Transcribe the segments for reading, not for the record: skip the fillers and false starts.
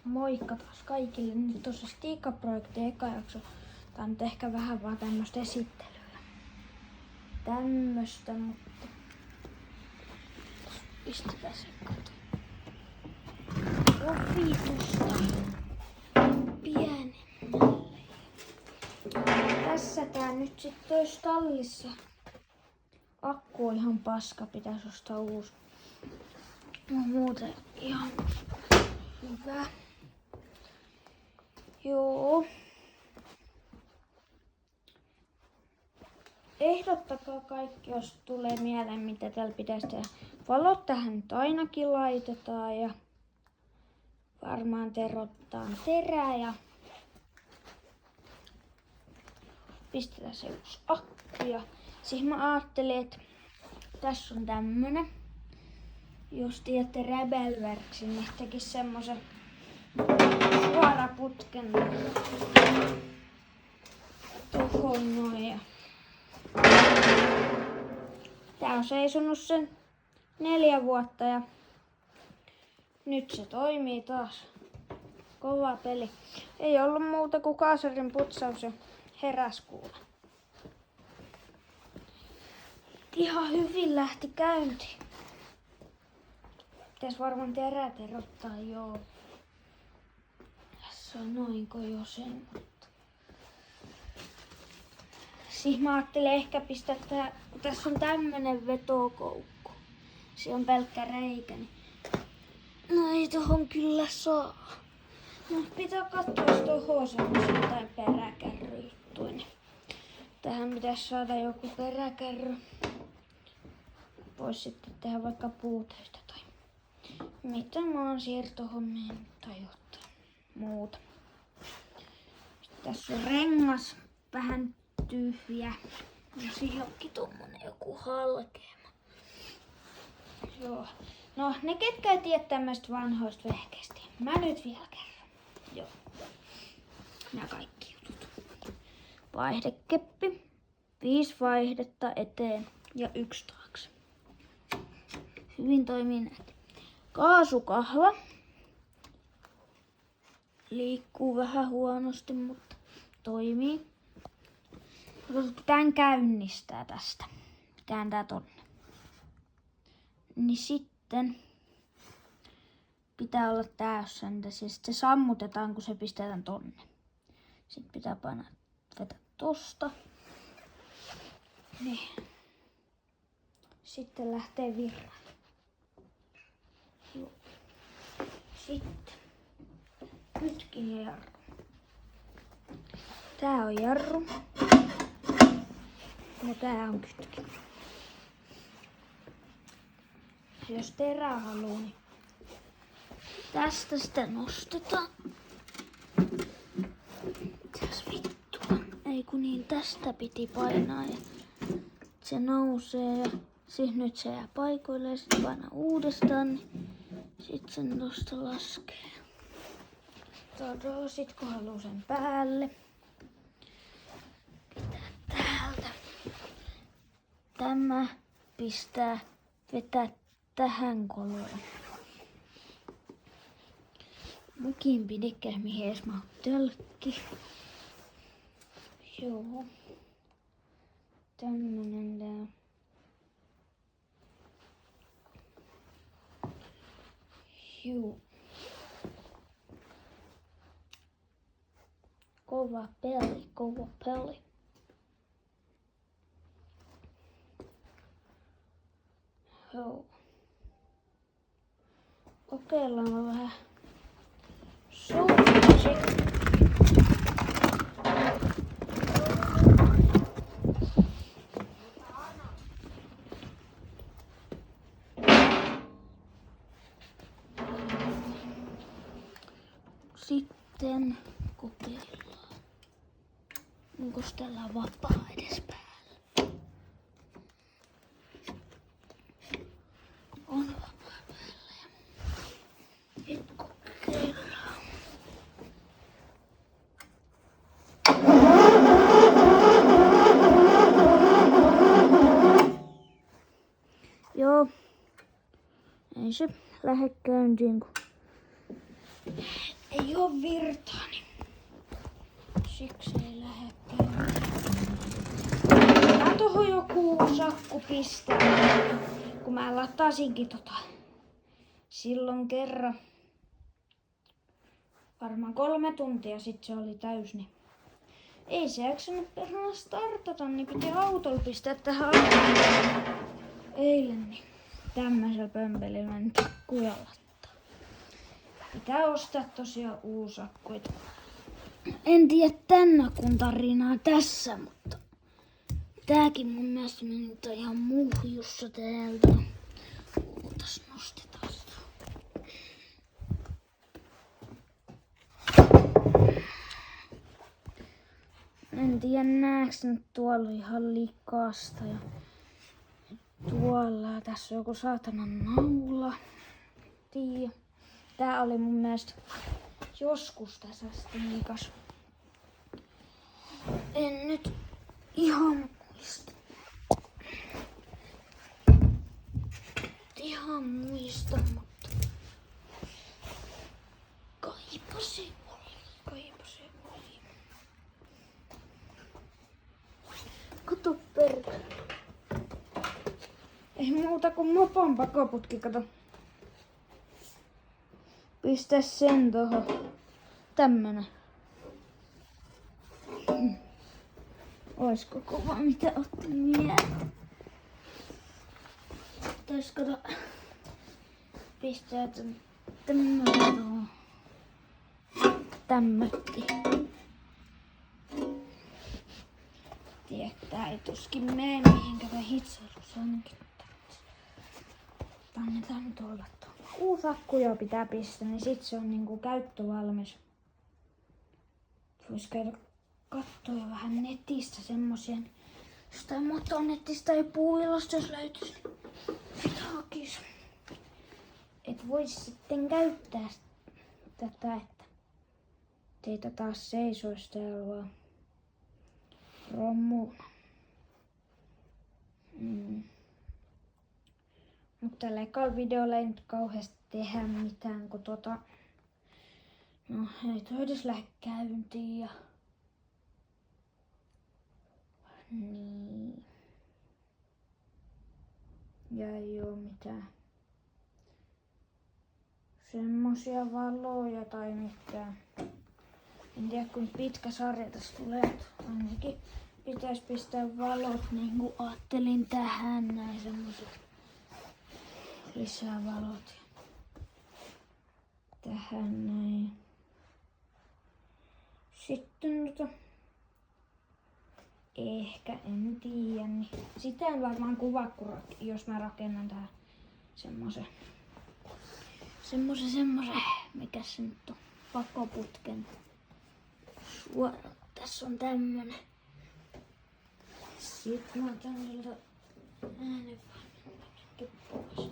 Moikka taas kaikille. Nyt tuossa Stiikka-projektin eka jakso. Tää on nyt ehkä vähän vaan tämmöstä esittelyä. Tämmöstä, mutta pistetään se kato. Opitusta pienemmälle. Tässä tää nyt sit tois tallissa. Akku on ihan paska, pitäis ostaa uusi. No muuten ihan hyvä. Joo. Ehdottakaa kaikki, jos tulee mieleen, mitä täällä pitäisi tehdä. Valot tähän nyt ainakin laitetaan ja varmaan terottaan terää ja pistetään se uusi akku. Ja siis mä ajattelin, että tässä on tämmönen. Jos tiedätte Rebelwerksin, niin tekis semmosen suoraputken tohon noin. Ja tää on seisonut sen 4 vuotta ja nyt se toimii taas. Kova peli. Ei ollut muuta kuin kaasarin putsaus ja heräs kuule. Ihan hyvin lähti käyntiin. Pitäis varmaan terät erottaa, joo. Sanoinko jo sen, mutta siis mä ajattelin ehkä pistää tää, kun tässä on tämmönen vetokoukku. Se on pelkkä reikä, niin no ei tohon kyllä saa. No pitää katsoa, jos tohon semmosen tai peräkärryjuttuja, niin tähän pitäisi saada joku peräkärry. Vois sitten tehdä vaikka puutöistä tai mitä maansiirtohommia tai jotain muuta. Sitten tässä on rengas vähän tyhjä. Ja siinä onkin tommonen joku halkeama. Joo. No ne ketkä ei tiedä tämmöistä vanhoista vehkeistä. Mä nyt vielä kerron. Joo. Nää kaikki jutut. Vaihdekeppi. 5 vaihdetta eteen ja 1 taakse. Hyvin toimii näitä. Kaasukahva. Liikkuu vähän huonosti, mutta toimii. Tän käynnistää tästä. Kääntää tonne. Niin sitten pitää olla täyssäntäs ja sitten se sammutetaan, kun se pistetään tonne. Sitten pitää vetää tosta. Niin. Sitten lähtee virra. Joo. Sitten kytkin ja jarru. Tää on jarru. Ja tää on kytkin. Jos terää haluu, niin tästä sitä nostetaan. Mitäs vittua? Ei kun niin, tästä piti painaa ja se nousee ja siis nyt se jää paikoille ja sitten painaa uudestaan, niin sit sen tosta laskee. Sit kun haluu sen päälle, pitää täältä. Tämä pistää vetää tähän koloon. Mukin pidikkä, mihin edes mä oon tölkki. Joo. Tämmönen tää. Joo. Kova peli, kova peli. Joo. Kokeillaan vähän suunniksi. Sitten kokeillaan. Onko tällä vapaa edes päällä? On vapaa päällä. Nyt kokeillaan. Joo. Ei se lähde käyntiin, kun ei oo virtaa, niin siksi ei lähde käymään. Mä tohon joku sakku pistää, kun mä latasinkin silloin kerran. Varmaan 3 tuntia sit se oli täys, niin ei se jaksanut perhana startata, niin piti autolla pistää tähän eilen, niin tämmöisellä pömpelillä nyt akkuja lattaa. Pitää ostaa tosiaan uusi akku. En tiedä tän akun tarinaa tässä, mutta tääkin mun mielestä meni ihan muhjussa täältä. Ootas, nostetaan sitä. En tiedä näeks nyt tuolla ihan likasta ja tuolla tässä on joku saatanan naula. Tiedä. Tää oli mun mielestä joskus tässä sitten likas. En nyt ihan muista. Mutta kaipa se oli. Kato perkele. Ei muuta kuin mopon pakoputki, kato. Pistä sen tohon. Tämmönen. Oisko kova mitä otti mieleen? Pitäis kato pistää tämmönen tohon. Tämmötti. Tää ei tuskin mene mihinkään hitsailussa ainakin. Annetaan nyt olla tuolla. Uusi akku jo pitää pistää, niin sit se on niinku käyttövalmis. Vois käydä kattoo vähän netistä semmosia. Jostain motonettista tai puuilosta jos löytyis. Hakis. Et vois sitten käyttää tätä, että teitä taas seisois täällä vaan romuuna. Mutta tällä ekalla videolla ei nyt kauheasti tehdä mitään, kun no ei toi edes lähde käyntiin ja niin. Ja ei oo mitään semmosia valoja tai mitään. En tiedä kuinka pitkä sarja tässä tulee. Ainakin pitäis pistää valot niin kuin ajattelin tähän näin semmoset lisää valot. Tähän näin. Sitten ehkä en tiedä, niin sitä en varmaan kuvaa, jos mä rakennan tähän semmosen, mikä se nyt on, pakoputken suora. Tässä on tämmönen. Sitten mä otan niiltä äänenvaimenninkin pois.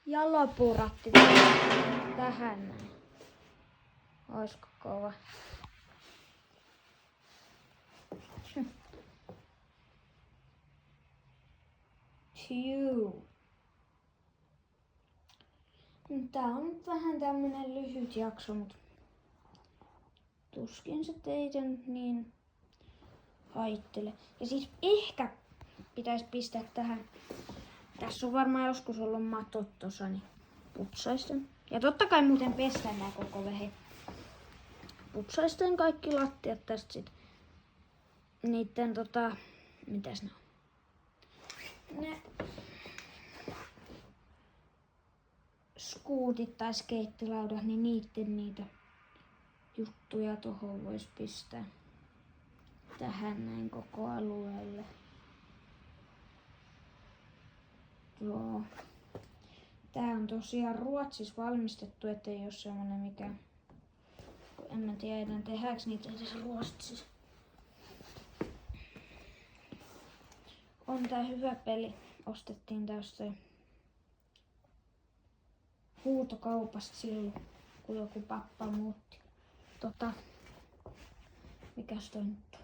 Ja lopuratti tähän näin. Oisko kova? Tää on nyt vähän tämmönen lyhyt jakso, mutta tuskin se teitä niin haittele. Ja siis ehkä pitäisi pistää tähän. Tässä on varmaan joskus ollut matot tossa, niin putsaisten. Ja totta kai muuten pestään nää koko vehe. Putsaisten kaikki lattiat tästä sit. Niitten mitäs ne on? Ne skuutit tai skeittilaudat, niin niitä juttuja tohon vois pistää. Tähän näin koko alueelle. Joo. Tää on tosiaan Ruotsissa valmistettu, ettei oo semmonen mikä. En mä tiedä, tehdäänkö niitä edes Ruotsissa. On tää hyvä peli. Ostettiin tästä huutokaupasta silloin, kun joku pappa muutti. Mikäs toi nyt on?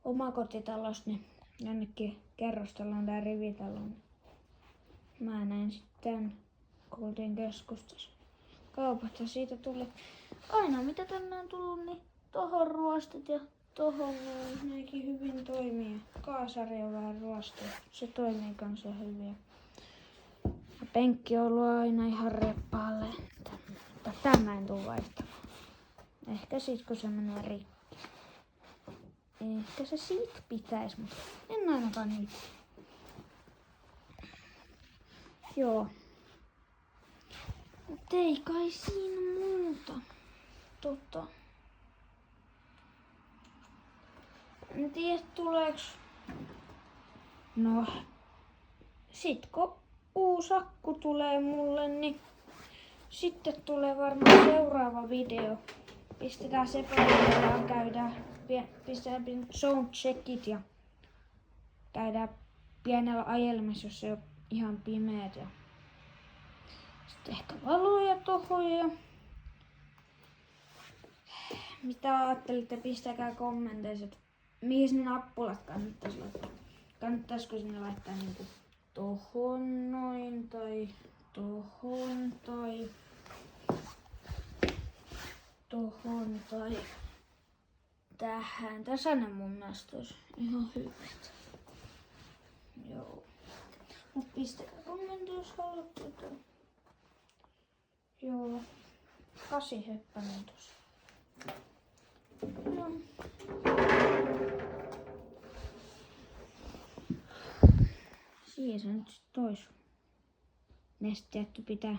Omakotitalosta, niin jonnekin kerrostellaan tää rivitalo. mä näin sitten kun oltiin keskustassa kaupasta. Siitä tuli aina mitä tänne on tullut, niin tohon ruostet ja tohon nekin hyvin toimii. Kaasari on vähän ruostua. Se toimii kanssa hyvin. Ja penkki on ollut aina ihan reppaalle. Mutta tämä en tuu vaihtamaan. Ehkä sit kun se menee rikki. Ehkä se siitä pitäis, mutta en ainakaan nyt. Joo. Mut ei kai siinä muuta. En tiedä tuleeks. No. Sit kun uusi akku tulee mulle, niin sitten tulee varmaan seuraava video. Pistetään se päälle ja pistetään soundcheckit ja käydään pienellä ajelmassa, jos se on ihan pimeät. Ja sitten ehkä valoja tohon ja mitä ajattelitte, pistäkää kommenteissa, että mihin ne nappulat kannattais laittaa. Kannattaisiko sinne laittaa niinku tohon noin tai tohon tai tohon tai tähän. Tasainen mun mielestä olisi ihan hyvät. Joo. Mut pistäkää kommentti, jos haluatte. Joo. 8 heppänen tossa. Joo. Siihen se nyt sit ois. Nesteetty pitää.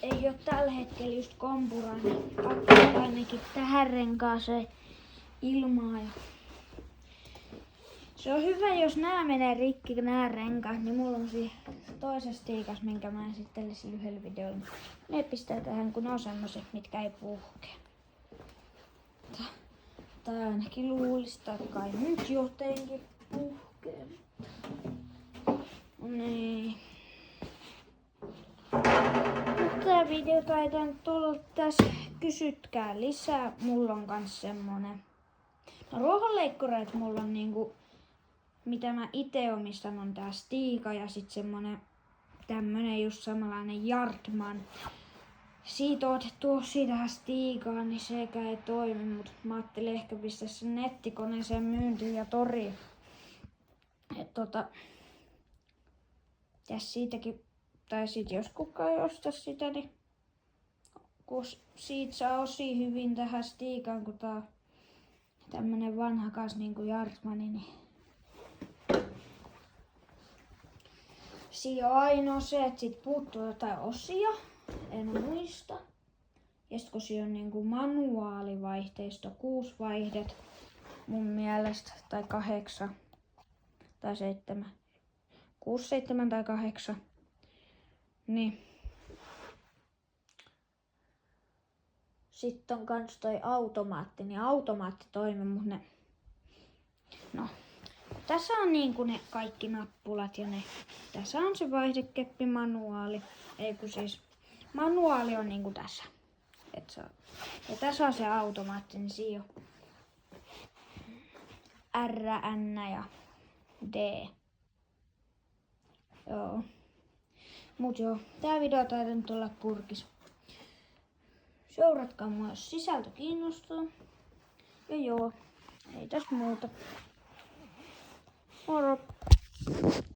Ei oo tällä hetkellä just kompuraa, niin pakko ainakin tähän renkaaseen ilmaa. Ja se on hyvä, jos nää menee rikki, nää renkaat, niin mulla on siinä toisessa tiikas, minkä mä esittelisin yhdellä videolla. Ne pistää tähän, kun ne on semmoset, mitkä ei puhkea. Tai ainakin luulis, että kai nyt jotenkin puhkee. Niin. Tää video taitaa nyt olla tässä. Kysytkää lisää. Mulla on kans semmonen. No ruohonleikkureet mulla on niinku, mitä mä ite omistan, on tää Stiga ja sit semmonen tämmönen just samanlainen Yardman. Siitä on otettu osia tähän Stigaan, niin sekä ei toimi, mut mä ajattelin ehkä pistää sen nettikoneeseen myyntiin ja toriin. Ja siitäkin, tai sit jos kukaan ei osta sitä, niin kun siitä saa osia hyvin tähän Stigaan, kun tää on tämmönen vanhakas niinku Yardmani, niin siinä on ainoa se, että sit puuttuu jotain osia, en muista. Ja sit kun siinä on niinku manuaalivaihteisto 6 vaihdet mun mielestä, tai 8 tai 7. 6, 7 tai 8. Niin. Sitten on kans toi automaatti, niin automaatti toimii, mut ne. No. Tässä on niinku ne kaikki nappulat ja ne. Tässä on se vaihdekeppi manuaali. Ei kun siis manuaali on niinku tässä. Ja tässä on se automaatti, niin siinä on R, N ja D. Joo. Mut joo, tää video taitaa nyt olla purkis. Seuratkaa mua, jos sisältö kiinnostaa. Ja joo, ei tässä muuta. Moro!